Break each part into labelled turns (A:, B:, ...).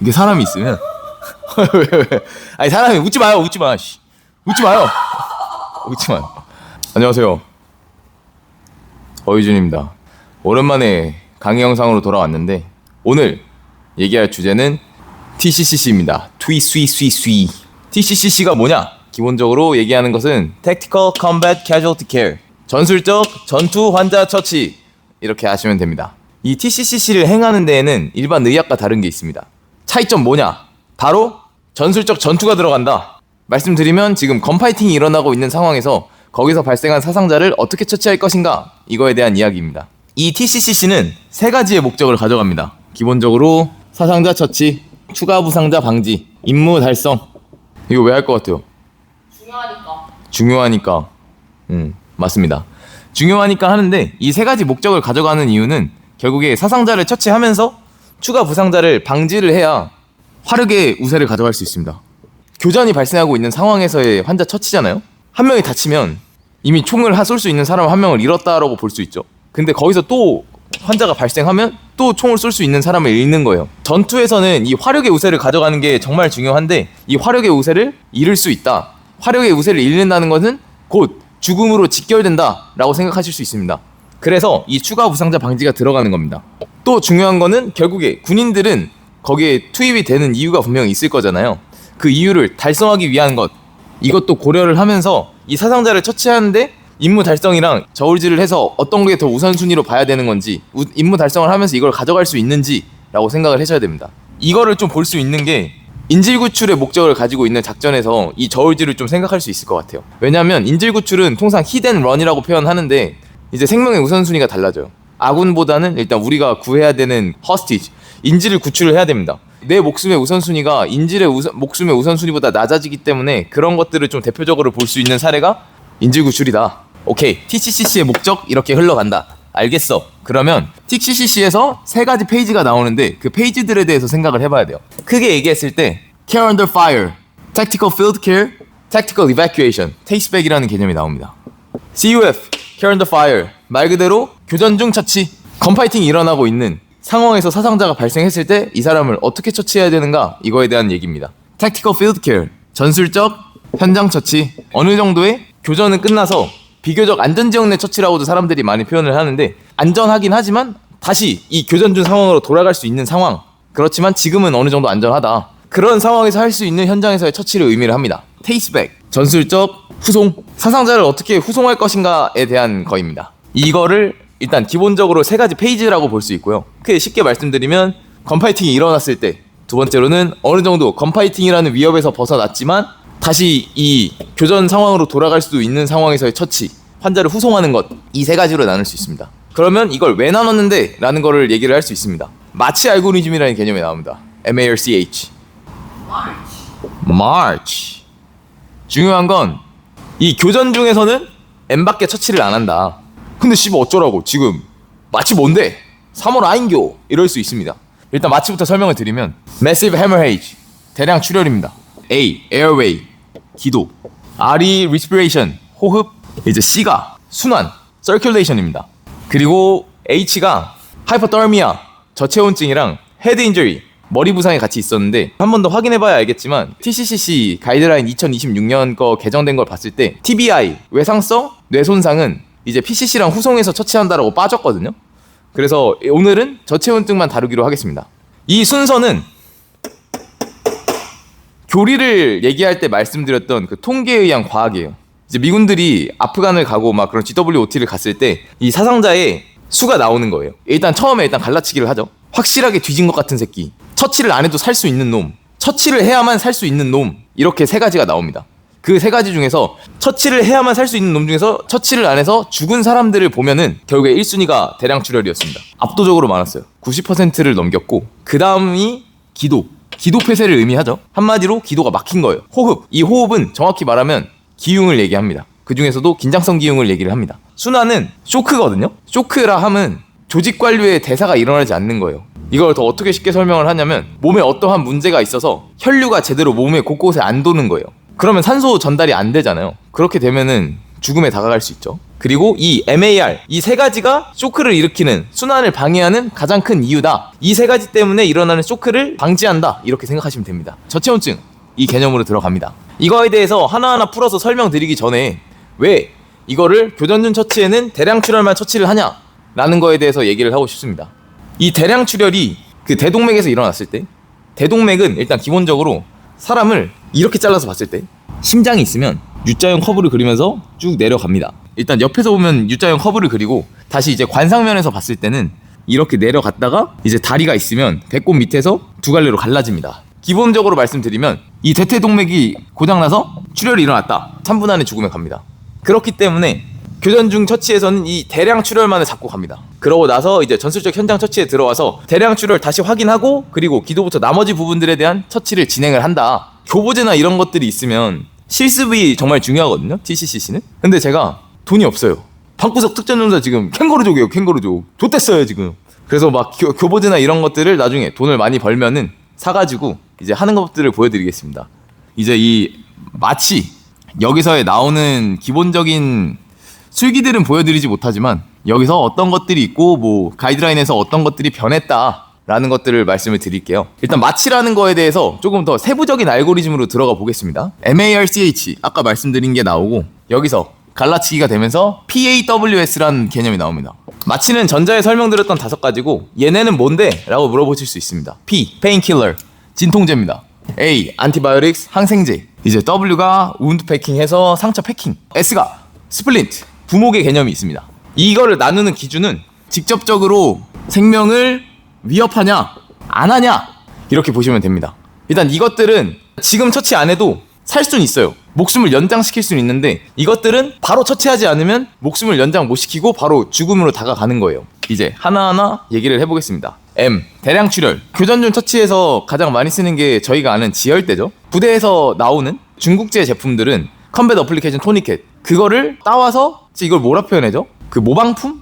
A: 이게 사람이 있으면 왜? 아니 사람이 웃지 마요. 웃지 마. 웃지 마요. 웃지 마요. 안녕하세요. 어유준입니다. 오랜만에 강의 영상으로 돌아왔는데 오늘 얘기할 주제는 TCCC입니다. TCCC. TCCC가 뭐냐? 기본적으로 얘기하는 것은 Tactical Combat Casualty Care. 전술적 전투 환자 처치. 이렇게 하시면 됩니다. 이 TCCC를 행하는 데에는 일반 의학과 다른 게 있습니다. 차이점 뭐냐? 바로 전술적 전투가 들어간다. 말씀드리면 지금 건파이팅이 일어나고 있는 상황에서 거기서 발생한 사상자를 어떻게 처치할 것인가? 이거에 대한 이야기입니다. 이 TCCC는 세 가지의 목적을 가져갑니다. 기본적으로 사상자 처치, 추가 부상자 방지, 임무 달성. 이거 왜 할 것 같아요? 중요하니까. 맞습니다. 중요하니까 하는데 이 세 가지 목적을 가져가는 이유는 결국에 사상자를 처치하면서 추가 부상자를 방지를 해야 화력의 우세를 가져갈 수 있습니다. 교전이 발생하고 있는 상황에서의 환자 처치잖아요. 한 명이 다치면 이미 총을 쏠 수 있는 사람 한 명을 잃었다라고 볼 수 있죠. 근데 거기서 또 환자가 발생하면 또 총을 쏠 수 있는 사람을 잃는 거예요. 전투에서는 이 화력의 우세를 가져가는 게 정말 중요한데 이 화력의 우세를 잃을 수 있다. 화력의 우세를 잃는다는 것은 곧 죽음으로 직결된다 라고 생각하실 수 있습니다. 그래서 이 추가 부상자 방지가 들어가는 겁니다. 또 중요한 거는 결국에 군인들은 거기에 투입이 되는 이유가 분명히 있을 거잖아요. 그 이유를 달성하기 위한 것, 이것도 고려를 하면서 이 사상자를 처치하는데 임무 달성이랑 저울질을 해서 어떤 게 더 우선순위로 봐야 되는 건지, 임무 달성을 하면서 이걸 가져갈 수 있는지 라고 생각을 하셔야 됩니다. 이거를 좀 볼 수 있는 게 인질구출의 목적을 가지고 있는 작전에서 이 저울질을 좀 생각할 수 있을 것 같아요. 왜냐하면 인질구출은 통상 히든런이라고 표현하는데 이제 생명의 우선순위가 달라져요. 아군보다는 일단 우리가 구해야 되는 허스티지, 인질을 구출을 해야 됩니다. 내 목숨의 우선순위가 인질의 목숨의 우선순위보다 낮아지기 때문에 그런 것들을 좀 대표적으로 볼 수 있는 사례가 인질구출이다. 오케이, TCCC의 목적 이렇게 흘러간다. 알겠어. 그러면 TCCC에서 세 가지 페이지가 나오는데 그 페이지들에 대해서 생각을 해봐야 돼요. 크게 얘기했을 때 Care Under Fire, Tactical Field Care, Tactical Evacuation, Taseback이라는 개념이 나옵니다. CUF, Care Under Fire, 말 그대로 교전 중 처치. 건파이팅이 일어나고 있는 상황에서 사상자가 발생했을 때 이 사람을 어떻게 처치해야 되는가, 이거에 대한 얘기입니다. Tactical Field Care, 전술적 현장 처치. 어느 정도의 교전은 끝나서 비교적 안전지역 내 처치라고도 사람들이 많이 표현을 하는데 안전하긴 하지만 다시 이 교전 중 상황으로 돌아갈 수 있는 상황, 그렇지만 지금은 어느 정도 안전하다, 그런 상황에서 할 수 있는 현장에서의 처치를 의미를 합니다. Taseback, 전술적 후송. 사상자를 어떻게 후송할 것인가에 대한 거입니다. 이거를 일단 기본적으로 세 가지 페이지라고 볼 수 있고요. 크게 쉽게 말씀드리면 건파이팅이 일어났을 때, 두 번째로는 어느 정도 건파이팅이라는 위협에서 벗어났지만 다시 이 교전 상황으로 돌아갈 수도 있는 상황에서의 처치, 환자를 후송하는 것, 이 세 가지로 나눌 수 있습니다. 그러면 이걸 왜 나눴는데? 라는 거를 얘기를 할 수 있습니다. 마치 알고리즘이라는 개념이 나옵니다. MARCH. March. 중요한 건 이 교전 중에서는 M밖에 처치를 안 한다. 근데 씨발 어쩌라고, 지금 마치 뭔데? 3월 아인교, 이럴 수 있습니다. 일단 마치부터 설명을 드리면 Massive Hemorrhage, 대량 출혈입니다. A, Airway, 기도. R이 Respiration, 호흡. 이제 C가 순환, Circulation입니다. 그리고 H가 Hypothermia, 저체온증이랑 Head Injury, 머리 부상이 같이 있었는데 한 번 더 확인해봐야 알겠지만 TCCC 가이드라인 2026년 거 개정된 걸 봤을 때 TBI, 외상성 뇌손상은 이제 PCC랑 후송해서 처치한다라고 빠졌거든요. 그래서 오늘은 저체온증만 다루기로 하겠습니다. 이 순서는 교리를 얘기할 때 말씀드렸던 그 통계에 의한 과학이에요. 이제 미군들이 아프간을 가고 막 그런 GWOT를 갔을 때 이 사상자의 수가 나오는 거예요. 일단 처음에 갈라치기를 하죠. 확실하게 뒤진 것 같은 새끼, 처치를 안 해도 살 수 있는 놈, 처치를 해야만 살 수 있는 놈, 이렇게 세 가지가 나옵니다. 그 세 가지 중에서 처치를 해야만 살 수 있는 놈 중에서 처치를 안 해서 죽은 사람들을 보면은 결국에 1순위가 대량 출혈이었습니다. 압도적으로 많았어요. 90%를 넘겼고, 그 다음이 기도 폐쇄를 의미하죠. 한마디로 기도가 막힌 거예요. 호흡, 이 호흡은 정확히 말하면 기흉을 얘기합니다. 그 중에서도 긴장성 기흉을 얘기를 합니다. 순환은 쇼크거든요. 쇼크라 함은 조직 관료의 대사가 일어나지 않는 거예요. 이걸 더 어떻게 쉽게 설명을 하냐면 몸에 어떠한 문제가 있어서 혈류가 제대로 몸의 곳곳에 안 도는 거예요. 그러면 산소 전달이 안 되잖아요. 그렇게 되면은 죽음에 다가갈 수 있죠. 그리고 이 MAR, 이 세 가지가 쇼크를 일으키는, 순환을 방해하는 가장 큰 이유다. 이 세 가지 때문에 일어나는 쇼크를 방지한다. 이렇게 생각하시면 됩니다. 저체온증, 이 개념으로 들어갑니다. 이거에 대해서 하나하나 풀어서 설명드리기 전에 왜 이거를 교전중 처치에는 대량 출혈만 처치를 하냐 라는 거에 대해서 얘기를 하고 싶습니다. 이 대량 출혈이 그 대동맥에서 일어났을 때, 대동맥은 일단 기본적으로 사람을 이렇게 잘라서 봤을 때 심장이 있으면 U자형 커브를 그리면서 쭉 내려갑니다. 일단 옆에서 보면 U자형 커브를 그리고 다시 이제 관상면에서 봤을 때는 이렇게 내려갔다가 이제 다리가 있으면 배꼽 밑에서 두 갈래로 갈라집니다. 기본적으로 말씀드리면 이 대퇴동맥이 고장나서 출혈이 일어났다. 3분 안에 죽음에 갑니다. 그렇기 때문에 교전중 처치에서는 이 대량 출혈만을 잡고 갑니다. 그러고 나서 이제 전술적 현장 처치에 들어와서 대량 출혈 다시 확인하고 그리고 기도부터 나머지 부분들에 대한 처치를 진행을 한다. 교보제나 이런 것들이 있으면 실습이 정말 중요하거든요. TCCC는. 근데 제가 돈이 없어요. 방구석 특전용사 지금 캥거루족이에요. 캥거루족. 좆됐어요 지금. 그래서 막 교보제나 이런 것들을 나중에 돈을 많이 벌면은 사가지고 이제 하는 것들을 보여드리겠습니다. 이제 이 마치 여기서에 나오는 기본적인 술기들은 보여드리지 못하지만 여기서 어떤 것들이 있고 뭐 가이드라인에서 어떤 것들이 변했다 라는 것들을 말씀을 드릴게요. 일단 마취라는 거에 대해서 조금 더 세부적인 알고리즘으로 들어가 보겠습니다. MARCH 아까 말씀드린 게 나오고 여기서 갈라치기가 되면서 PAWS라는 개념이 나옵니다. 마취는 전자에 설명드렸던 5가지고 얘네는 뭔데? 라고 물어보실 수 있습니다. P, 페인킬러, 진통제입니다. A, 안티바이오틱스, 항생제. 이제 W가 우운드 패킹해서 상처 패킹. S가 스플린트, 부목의 개념이 있습니다. 이거를 나누는 기준은 직접적으로 생명을 위협하냐 안 하냐 이렇게 보시면 됩니다. 일단 이것들은 지금 처치 안 해도 살 수는 있어요. 목숨을 연장시킬 수는 있는데 이것들은 바로 처치하지 않으면 목숨을 연장 못 시키고 바로 죽음으로 다가가는 거예요. 이제 하나하나 얘기를 해보겠습니다. M, 대량 출혈. 교전중 처치에서 가장 많이 쓰는 게 저희가 아는 지혈대죠. 부대에서 나오는 중국제 제품들은 컴뱃 어플리케이션 토니켓, 그거를 따와서 이걸 뭐라 표현해죠? 그 모방품?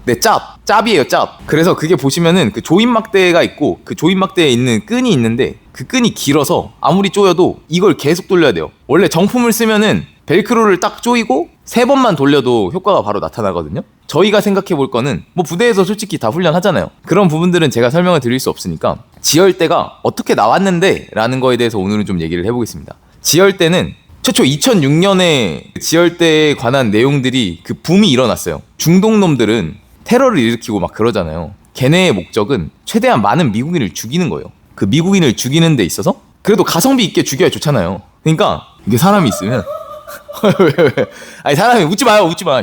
A: 네, 짭이에요, 짭. 그래서 그게 보시면은 그 조임막대가 있고 그 조임막대에 있는 끈이 있는데 그 끈이 길어서 아무리 조여도 이걸 계속 돌려야 돼요. 원래 정품을 쓰면은 벨크로를 딱 조이고 3번만 돌려도 효과가 바로 나타나거든요. 저희가 생각해 볼 거는 뭐 부대에서 솔직히 다 훈련하잖아요. 그런 부분들은 제가 설명을 드릴 수 없으니까 지혈대가 어떻게 나왔는데 라는 거에 대해서 오늘은 좀 얘기를 해보겠습니다. 지혈대는 최초 2006년에 지혈대에 관한 내용들이 그 붐이 일어났어요. 중동놈들은 테러를 일으키고 막 그러잖아요. 걔네의 목적은 최대한 많은 미국인을 죽이는 거예요. 그 미국인을 죽이는 데 있어서 그래도 가성비 있게 죽여야 좋잖아요. 그러니까 이게 사람이 있으면 왜? 아니 사람이 웃지 마요, 웃지 마.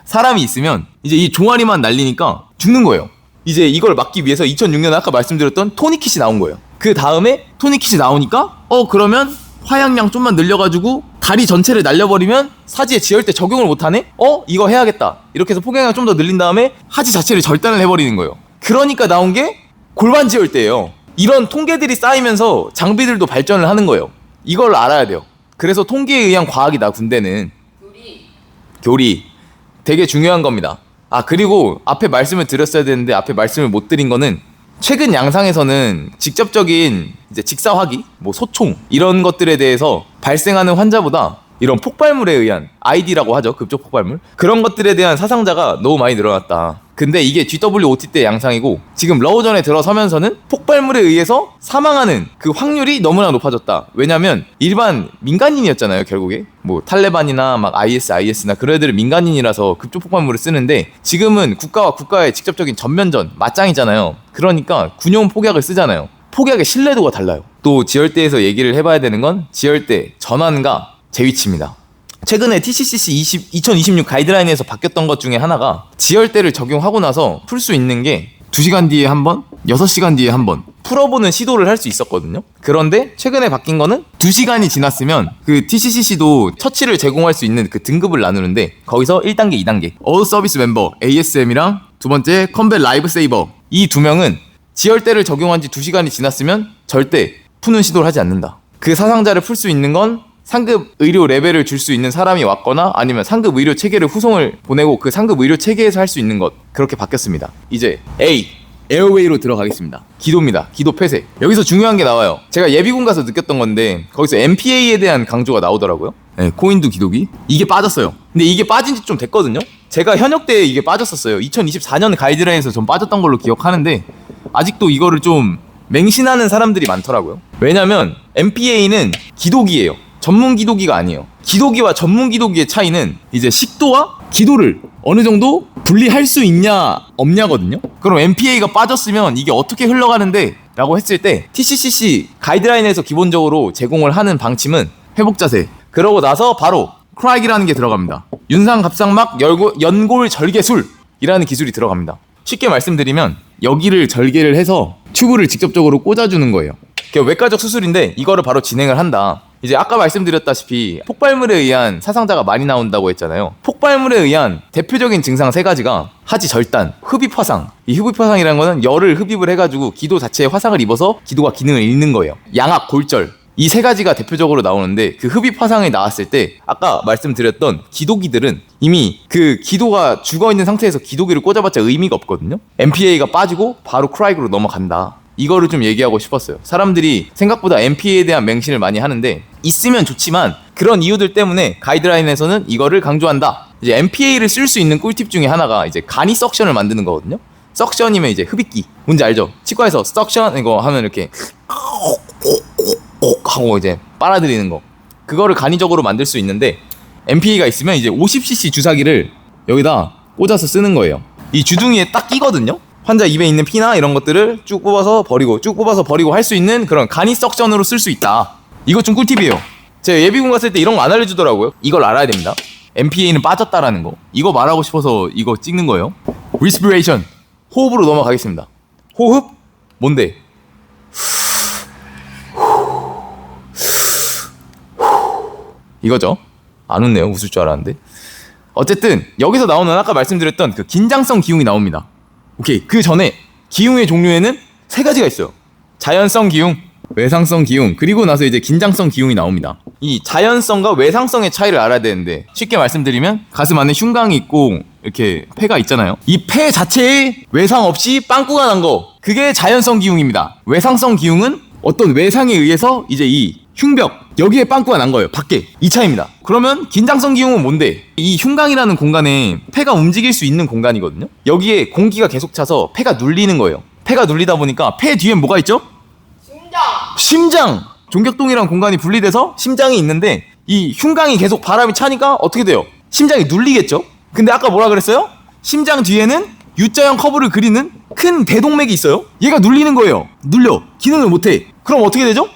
A: 사람이 있으면 이제 이 종아리만 날리니까 죽는 거예요. 이제 이걸 막기 위해서 2006년에 아까 말씀드렸던 토니킷이 나온 거예요. 그 다음에 토니킷이 나오니까 그러면 화약량 좀만 늘려가지고 다리 전체를 날려버리면 사지에 지혈대 적용을 못하네? 이거 해야겠다. 이렇게 해서 포경량 좀 더 늘린 다음에 하지 자체를 절단을 해버리는 거예요. 그러니까 나온 게 골반 지혈대예요. 이런 통계들이 쌓이면서 장비들도 발전을 하는 거예요. 이걸 알아야 돼요. 그래서 통계에 의한 과학이다, 군대는. 교리. 되게 중요한 겁니다. 그리고 앞에 말씀을 드렸어야 되는데 앞에 말씀을 못 드린 거는 최근 양상에서는 직접적인 이제 직사화기, 뭐 소총 이런 것들에 대해서 발생하는 환자보다 이런 폭발물에 의한 ID라고 하죠. 급적 폭발물. 그런 것들에 대한 사상자가 너무 많이 늘어났다. 근데 이게 GWOT 때 양상이고 지금 러우전에 들어서면서는 폭발물에 의해서 사망하는 그 확률이 너무나 높아졌다. 왜냐면 일반 민간인이었잖아요, 결국에. 뭐 탈레반이나 막 IS나 그런 애들은 민간인이라서 급적 폭발물을 쓰는데 지금은 국가와 국가의 직접적인 전면전, 맞짱이잖아요. 그러니까 군용 폭약을 쓰잖아요. 폭약의 신뢰도가 달라요. 또 지혈대에서 얘기를 해봐야 되는 건 지혈대 전환과 재위치입니다. 최근에 TCCC 2026 가이드라인에서 바뀌었던 것 중에 하나가 지혈대를 적용하고 나서 풀 수 있는 게 2시간 뒤에 한 번, 6시간 뒤에 한 번 풀어보는 시도를 할 수 있었거든요. 그런데 최근에 바뀐 거는 2시간이 지났으면 그 TCCC도 처치를 제공할 수 있는 그 등급을 나누는데 거기서 1단계, 2단계 All Service Member ASM이랑 두 번째 컴뱃 라이브 세이버 이 두 명은 지혈대를 적용한 지 2시간이 지났으면 절대 푸는 시도를 하지 않는다. 그 사상자를 풀 수 있는 건 상급 의료 레벨을 줄 수 있는 사람이 왔거나 아니면 상급 의료 체계를 후송을 보내고 그 상급 의료 체계에서 할 수 있는 것, 그렇게 바뀌었습니다. 이제 A, 에어웨이로 들어가겠습니다. 기도입니다. 기도 폐쇄. 여기서 중요한 게 나와요. 제가 예비군 가서 느꼈던 건데 거기서 MPA에 대한 강조가 나오더라고요. 네, 코인도 기도기. 이게 빠졌어요. 근데 이게 빠진 지 좀 됐거든요. 제가 현역 때 이게 빠졌었어요. 2024년 가이드라인에서 좀 빠졌던 걸로 기억하는데 아직도 이거를 좀 맹신하는 사람들이 많더라고요. 왜냐면 MPA는 기도기예요. 전문 기도기가 아니에요. 기도기와 전문 기도기의 차이는 이제 식도와 기도를 어느 정도 분리할 수 있냐 없냐거든요. 그럼 MPA가 빠졌으면 이게 어떻게 흘러가는데 라고 했을 때 TCCC 가이드라인에서 기본적으로 제공을 하는 방침은 회복 자세, 그러고 나서 바로 크라이기라는 게 들어갑니다. 윤상 갑상막 연골 절개술이라는 기술이 들어갑니다. 쉽게 말씀드리면 여기를 절개를 해서 튜브를 직접적으로 꽂아주는 거예요. 외과적 수술인데 이거를 바로 진행을 한다. 이제 아까 말씀드렸다시피 폭발물에 의한 사상자가 많이 나온다고 했잖아요. 폭발물에 의한 대표적인 증상 3가지가 하지 절단, 흡입 화상. 이 흡입 화상이라는 거는 열을 흡입을 해가지고 기도 자체에 화상을 입어서 기도가 기능을 잃는 거예요. 양악, 골절. 이 3가지가 대표적으로 나오는데 그 흡입 화상이 나왔을 때 아까 말씀드렸던 기도기들은 이미 그 기도가 죽어있는 상태에서 기도기를 꽂아봤자 의미가 없거든요. MPA가 빠지고 바로 크라이그로 넘어간다. 이거를 좀 얘기하고 싶었어요. 사람들이 생각보다 MPA에 대한 맹신을 많이 하는데 있으면 좋지만 그런 이유들 때문에 가이드라인에서는 이거를 강조한다. 이제 MPA를 쓸 수 있는 꿀팁 중에 하나가 이제 간이 석션을 만드는 거거든요. 석션이면 이제 흡입기. 뭔지 알죠? 치과에서 석션 이거 하면 이렇게 하고 이제 빨아들이는 거. 그거를 간이적으로 만들 수 있는데 MPA가 있으면 이제 50cc 주사기를 여기다 꽂아서 쓰는 거예요. 이 주둥이에 딱 끼거든요. 환자 입에 있는 피나 이런 것들을 쭉 뽑아서 버리고 할 수 있는 그런 간이 석션으로 쓸 수 있다. 이거 좀 꿀팁이에요. 제가 예비군 갔을 때 이런 거 안 알려주더라고요. 이걸 알아야 됩니다. MPA는 빠졌다라는 거. 이거 말하고 싶어서 이거 찍는 거예요. Respiration. 호흡으로 넘어가겠습니다. 호흡? 뭔데? 이거죠. 안 웃네요. 웃을 줄 알았는데. 어쨌든 여기서 나오는 아까 말씀드렸던 그 긴장성 기흉이 나옵니다. 오케이. 그 전에 기흉의 종류에는 3가지가 있어요. 자연성 기흉, 외상성 기흉, 그리고 나서 이제 긴장성 기흉이 나옵니다. 이 자연성과 외상성의 차이를 알아야 되는데 쉽게 말씀드리면 가슴 안에 흉곽이 있고 이렇게 폐가 있잖아요. 이 폐 자체에 외상 없이 빵꾸가 난 거, 그게 자연성 기흉입니다. 외상성 기흉은 어떤 외상에 의해서 이제 이 흉벽 여기에 빵꾸가 난 거예요. 밖에. 이 차이입니다. 그러면 긴장성 기흉은 뭔데? 이 흉곽이라는 공간에 폐가 움직일 수 있는 공간이거든요. 여기에 공기가 계속 차서 폐가 눌리는 거예요. 폐가 눌리다 보니까 폐 뒤엔 뭐가 있죠? 심장! 종격동이랑 공간이 분리돼서 심장이 있는데 이 흉곽이 계속 바람이 차니까 어떻게 돼요? 심장이 눌리겠죠? 근데 아까 뭐라 그랬어요? 심장 뒤에는 U자형 커브를 그리는 큰 대동맥이 있어요. 얘가 눌리는 거예요. 눌려. 기능을 못해. 그럼 어떻게 되죠?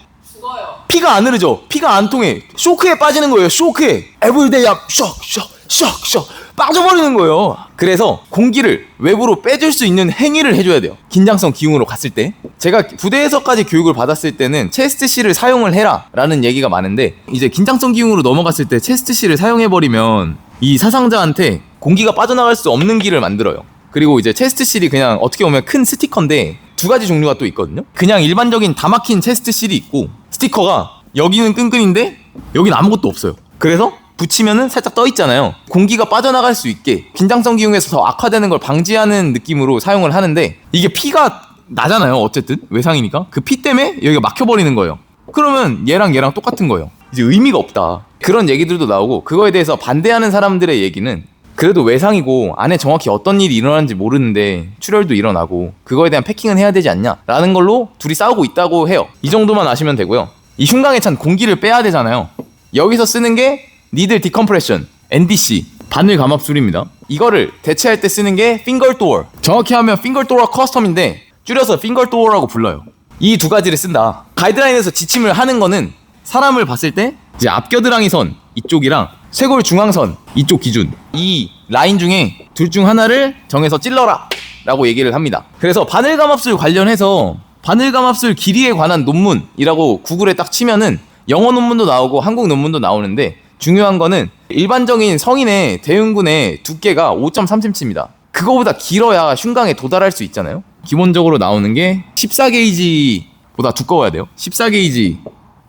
A: 피가 안 흐르죠. 피가 안 통해. 쇼크에 빠지는 거예요. 쇼크에. 에브리데이 샥 빠져버리는 거예요. 그래서 공기를 외부로 빼줄 수 있는 행위를 해줘야 돼요. 긴장성 기흉으로 갔을 때. 제가 부대에서까지 교육을 받았을 때는 체스트C를 사용을 해라 라는 얘기가 많은데 이제 긴장성 기흉으로 넘어갔을 때 체스트C를 사용해버리면 이 사상자한테 공기가 빠져나갈 수 없는 길을 만들어요. 그리고 이제 체스트C이 그냥 어떻게 보면 큰 스티커인데 2가지 종류가 또 있거든요. 그냥 일반적인 다 막힌 체스트C이 있고 스티커가 여기는 끈끈인데 여기는 아무것도 없어요. 그래서 붙이면은 살짝 떠 있잖아요. 공기가 빠져나갈 수 있게 긴장성 기흉에서 더 악화되는 걸 방지하는 느낌으로 사용을 하는데 이게 피가 나잖아요. 어쨌든 외상이니까 그 피 때문에 여기가 막혀버리는 거예요. 그러면 얘랑 똑같은 거예요. 이제 의미가 없다. 그런 얘기들도 나오고 그거에 대해서 반대하는 사람들의 얘기는 그래도 외상이고 안에 정확히 어떤 일이 일어나는지 모르는데 출혈도 일어나고 그거에 대한 패킹은 해야 되지 않냐 라는 걸로 둘이 싸우고 있다고 해요. 이 정도만 아시면 되고요. 이 흉곽에 찬 공기를 빼야 되잖아요. 여기서 쓰는 게 니들 디컴프레션, NDC, 바늘 감압술입니다. 이거를 대체할 때 쓰는 게 핑거 도어. 정확히 하면 핑거 도어 커스텀인데 줄여서 핑거 도어라고 불러요. 이 2가지를 쓴다. 가이드라인에서 지침을 하는 거는 사람을 봤을 때 이제 앞겨드랑이 선 이쪽이랑 쇄골 중앙선 이쪽 기준 이 라인 중에 둘 중 하나를 정해서 찔러라 라고 얘기를 합니다. 그래서 바늘감압술 관련해서 바늘감압술 길이에 관한 논문이라고 구글에 딱 치면은 영어 논문도 나오고 한국 논문도 나오는데 중요한 거는 일반적인 성인의 대흉근의 두께가 5.3cm입니다. 그거보다 길어야 흉곽에 도달할 수 있잖아요. 기본적으로 나오는 게 14게이지보다 두꺼워야 돼요. 14게이지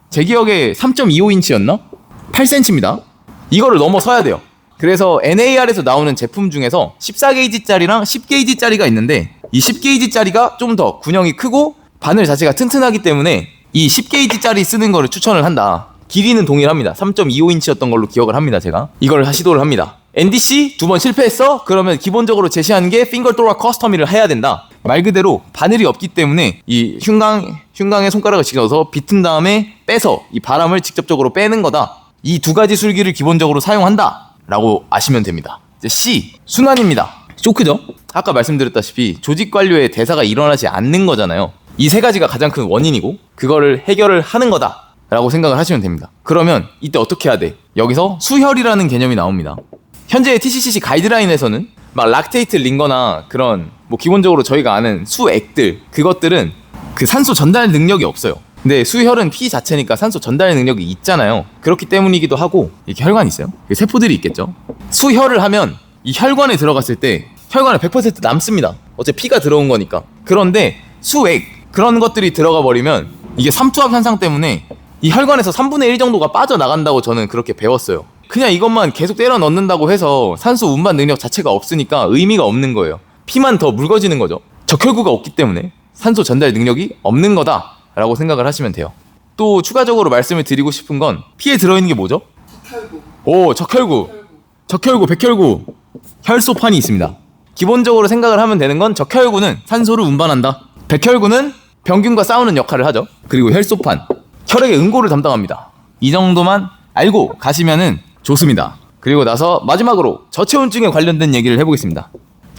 A: 제 기억에 3.25인치였나? 8cm입니다. 이거를 넘어서야 돼요. 그래서 NAR에서 나오는 제품 중에서 14게이지짜리랑 10게이지짜리가 있는데 이 10게이지짜리가 좀 더 군형이 크고 바늘 자체가 튼튼하기 때문에 이 10게이지짜리 쓰는 거를 추천을 한다. 길이는 동일합니다. 3.25인치였던 걸로 기억을 합니다. 제가 이걸 시도를 합니다. NDC 2번 실패했어? 그러면 기본적으로 제시하는 게 핑거 도어 커스터미를 해야 된다. 말 그대로 바늘이 없기 때문에 이 흉강에 손가락을 집어서 비튼 다음에 빼서 이 바람을 직접적으로 빼는 거다. 이 두 가지 술기를 기본적으로 사용한다 라고 아시면 됩니다. 이제 C 순환입니다. 쇼크죠? 아까 말씀드렸다시피 조직 관료의 대사가 일어나지 않는 거잖아요. 이 세 가지가 가장 큰 원인이고 그거를 해결을 하는 거다 라고 생각을 하시면 됩니다. 그러면 이때 어떻게 해야 돼? 여기서 수혈이라는 개념이 나옵니다. 현재 TCCC 가이드라인에서는 막 락테이트 링거나 그런 뭐 기본적으로 저희가 아는 수액들 그것들은 그 산소 전달 능력이 없어요. 근데 수혈은 피 자체니까 산소 전달 능력이 있잖아요. 그렇기 때문이기도 하고 이렇게 혈관이 있어요. 세포들이 있겠죠. 수혈을 하면 이 혈관에 들어갔을 때 혈관에 100% 남습니다. 어차피 피가 들어온 거니까. 그런데 수액 그런 것들이 들어가 버리면 이게 삼투압 현상 때문에 이 혈관에서 3분의 1 정도가 빠져나간다고 저는 그렇게 배웠어요. 그냥 이것만 계속 때려 넣는다고 해서 산소 운반 능력 자체가 없으니까 의미가 없는 거예요. 피만 더 묽어지는 거죠. 적혈구가 없기 때문에 산소 전달 능력이 없는 거다 라고 생각을 하시면 돼요. 또 추가적으로 말씀을 드리고 싶은 건 피에 들어있는 게 뭐죠? 적혈구. 오, 적혈구, 백혈구, 혈소판이 있습니다. 기본적으로 생각을 하면 되는 건 적혈구는 산소를 운반한다. 백혈구는 병균과 싸우는 역할을 하죠. 그리고 혈소판, 혈액의 응고를 담당합니다. 이 정도만 알고 가시면은 좋습니다. 그리고 나서 마지막으로 저체온증에 관련된 얘기를 해보겠습니다.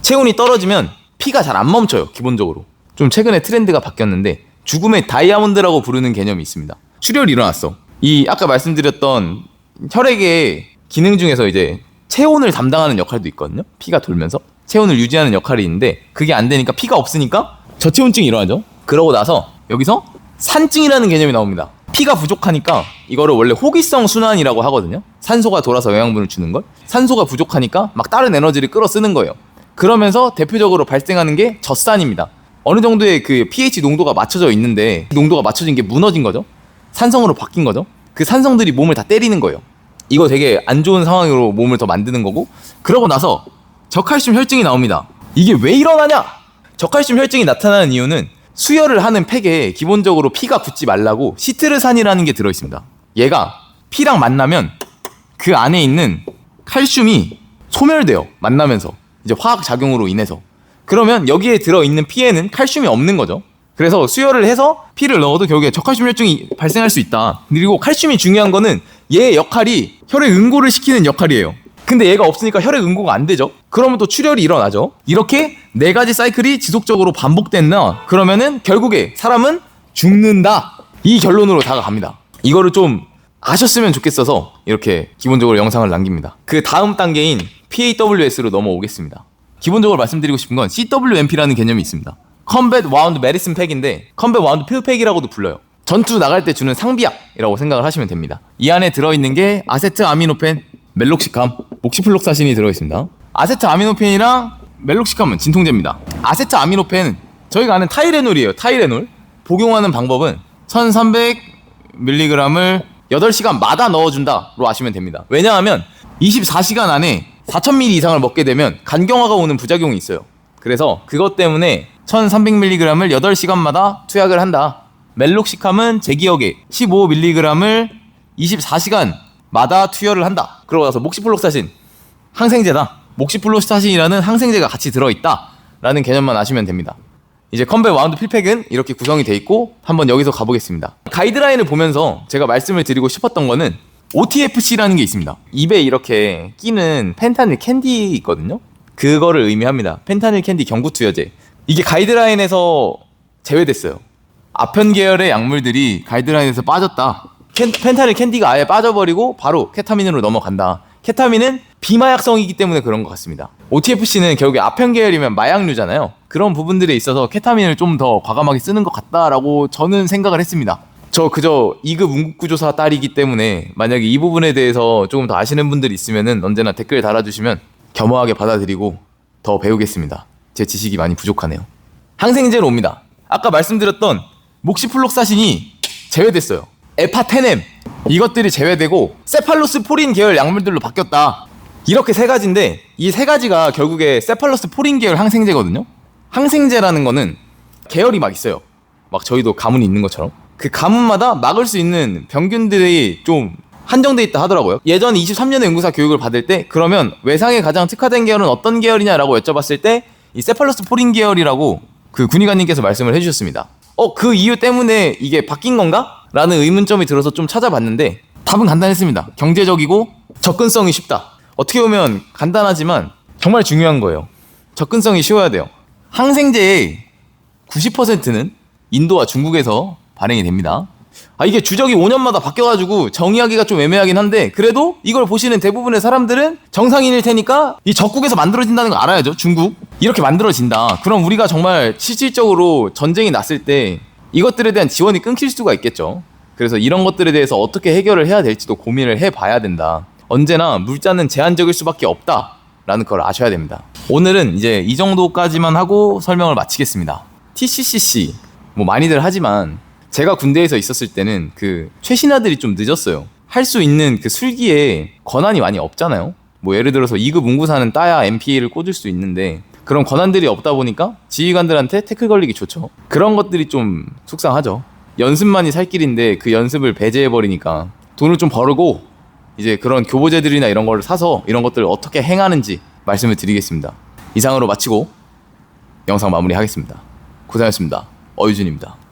A: 체온이 떨어지면 피가 잘 안 멈춰요. 기본적으로 좀 최근에 트렌드가 바뀌었는데 죽음의 다이아몬드라고 부르는 개념이 있습니다. 출혈이 일어났어. 이 아까 말씀드렸던 혈액의 기능 중에서 이제 체온을 담당하는 역할도 있거든요. 피가 돌면서 체온을 유지하는 역할이 있는데 그게 안 되니까 피가 없으니까 저체온증이 일어나죠. 그러고 나서 여기서 산증이라는 개념이 나옵니다. 피가 부족하니까 이거를 원래 호기성 순환이라고 하거든요. 산소가 돌아서 영양분을 주는 걸. 산소가 부족하니까 막 다른 에너지를 끌어 쓰는 거예요. 그러면서 대표적으로 발생하는 게 젖산입니다. 어느 정도의 그 pH 농도가 맞춰져 있는데 농도가 맞춰진 게 무너진 거죠. 산성으로 바뀐 거죠. 그 산성들이 몸을 다 때리는 거예요. 이거 되게 안 좋은 상황으로 몸을 더 만드는 거고, 그러고 나서 저칼슘 혈증이 나옵니다. 이게 왜 일어나냐? 저칼슘 혈증이 나타나는 이유는 수혈을 하는 팩에 기본적으로 피가 붙지 말라고 시트르산이라는 게 들어있습니다. 얘가 피랑 만나면 그 안에 있는 칼슘이 소멸돼요. 만나면서 이제 화학작용으로 인해서. 그러면 여기에 들어있는 피에는 칼슘이 없는 거죠. 그래서 수혈을 해서 피를 넣어도 결국에 저칼슘 혈증이 발생할 수 있다. 그리고 칼슘이 중요한 거는 얘의 역할이 혈액 응고를 시키는 역할이에요. 근데 얘가 없으니까 혈액 응고가 안 되죠. 그러면 또 출혈이 일어나죠. 이렇게 4가지 사이클이 지속적으로 반복된다. 그러면은 결국에 사람은 죽는다. 이 결론으로 다가갑니다. 이거를 좀 아셨으면 좋겠어서 이렇게 기본적으로 영상을 남깁니다. 그 다음 단계인 PAWS로 넘어오겠습니다. 기본적으로 말씀드리고 싶은 건 CWMP라는 개념이 있습니다. 컴뱃 와운드 메디슨 팩인데 컴뱃 와운드 필팩이라고도 불러요. 전투 나갈 때 주는 상비약이라고 생각을 하시면 됩니다. 이 안에 들어있는 게 아세트아미노펜, 멜록시캄, 목시플록사신이 들어있습니다. 아세트아미노펜이랑 멜록시캄은 진통제입니다. 아세트아미노펜은 저희가 아는 타이레놀이에요. 타이레놀. 복용하는 방법은 1300mg을 8시간마다 넣어준다로 아시면 됩니다. 왜냐하면 24시간 안에 4000ml 이상을 먹게 되면 간경화가 오는 부작용이 있어요. 그래서 그것 때문에 1300mg을 8시간마다 투약을 한다. 멜록시캄은 제 기억에 15mg을 24시간마다 투여를 한다. 그러고 나서 목시플록사신, 항생제다. 목시플록사신이라는 항생제가 같이 들어있다 라는 개념만 아시면 됩니다. 이제 컴뱃 와운드 필팩은 이렇게 구성이 돼 있고 한번 여기서 가보겠습니다. 가이드라인을 보면서 제가 말씀을 드리고 싶었던 거는 OTFC라는 게 있습니다. 입에 이렇게 끼는 펜타닐 캔디 있거든요. 그거를 의미합니다. 펜타닐 캔디 경구투여제. 이게 가이드라인에서 제외됐어요. 아편 계열의 약물들이 가이드라인에서 빠졌다. 펜타닐 캔디가 아예 빠져버리고 바로 케타민으로 넘어간다. 케타민은 비마약성이기 때문에 그런 것 같습니다. OTFC는 결국에 아편 계열이면 마약류잖아요. 그런 부분들에 있어서 케타민을 좀 더 과감하게 쓰는 것 같다라고 저는 생각을 했습니다. 저 그저 2급 운국구조사 딸이기 때문에 만약에 이 부분에 대해서 조금 더 아시는 분들이 있으면은 언제나 댓글 달아주시면 겸허하게 받아들이고 더 배우겠습니다. 제 지식이 많이 부족하네요. 항생제로 옵니다. 아까 말씀드렸던 목시플록사신이 제외됐어요. 에파테넴 이것들이 제외되고 세팔로스포린 계열 약물들로 바뀌었다. 이렇게 3가지인데 이 3가지가 결국에 세팔로스포린 계열 항생제거든요. 항생제라는 거는 계열이 막 있어요. 막 저희도 가문이 있는 것처럼 그 가문마다 막을 수 있는 병균들이 좀 한정돼 있다 하더라고요. 예전 23년에 연구사 교육을 받을 때 그러면 외상에 가장 특화된 계열은 어떤 계열이냐라고 여쭤봤을 때 이 세팔로스포린 계열이라고 그 군의관님께서 말씀을 해주셨습니다. 그 이유 때문에 이게 바뀐 건가? 라는 의문점이 들어서 좀 찾아봤는데 답은 간단했습니다. 경제적이고 접근성이 쉽다. 어떻게 보면 간단하지만 정말 중요한 거예요. 접근성이 쉬워야 돼요. 항생제의 90%는 인도와 중국에서 발행이 됩니다. 이게 주적이 5년마다 바뀌어가지고 정의하기가 좀 애매하긴 한데 그래도 이걸 보시는 대부분의 사람들은 정상인일 테니까 이 적국에서 만들어진다는 거 알아야죠. 중국 이렇게 만들어진다. 그럼 우리가 정말 실질적으로 전쟁이 났을 때 이것들에 대한 지원이 끊길 수가 있겠죠. 그래서 이런 것들에 대해서 어떻게 해결을 해야 될지도 고민을 해봐야 된다. 언제나 물자는 제한적일 수밖에 없다 라는 걸 아셔야 됩니다. 오늘은 이제 이 정도까지만 하고 설명을 마치겠습니다. TCCC 뭐 많이들 하지만 제가 군대에서 있었을 때는 그 최신하들이 좀 늦었어요. 할 수 있는 그 술기에 권한이 많이 없잖아요. 뭐 예를 들어서 2급 운구사는 따야 MP를 꽂을 수 있는데 그런 권한들이 없다 보니까 지휘관들한테 태클 걸리기 좋죠. 그런 것들이 좀 속상하죠. 연습만이 살 길인데 그 연습을 배제해버리니까 돈을 좀 벌고 이제 그런 교보제들이나 이런 걸 사서 이런 것들을 어떻게 행하는지 말씀을 드리겠습니다. 이상으로 마치고 영상 마무리하겠습니다. 고생하셨습니다. 어유준입니다.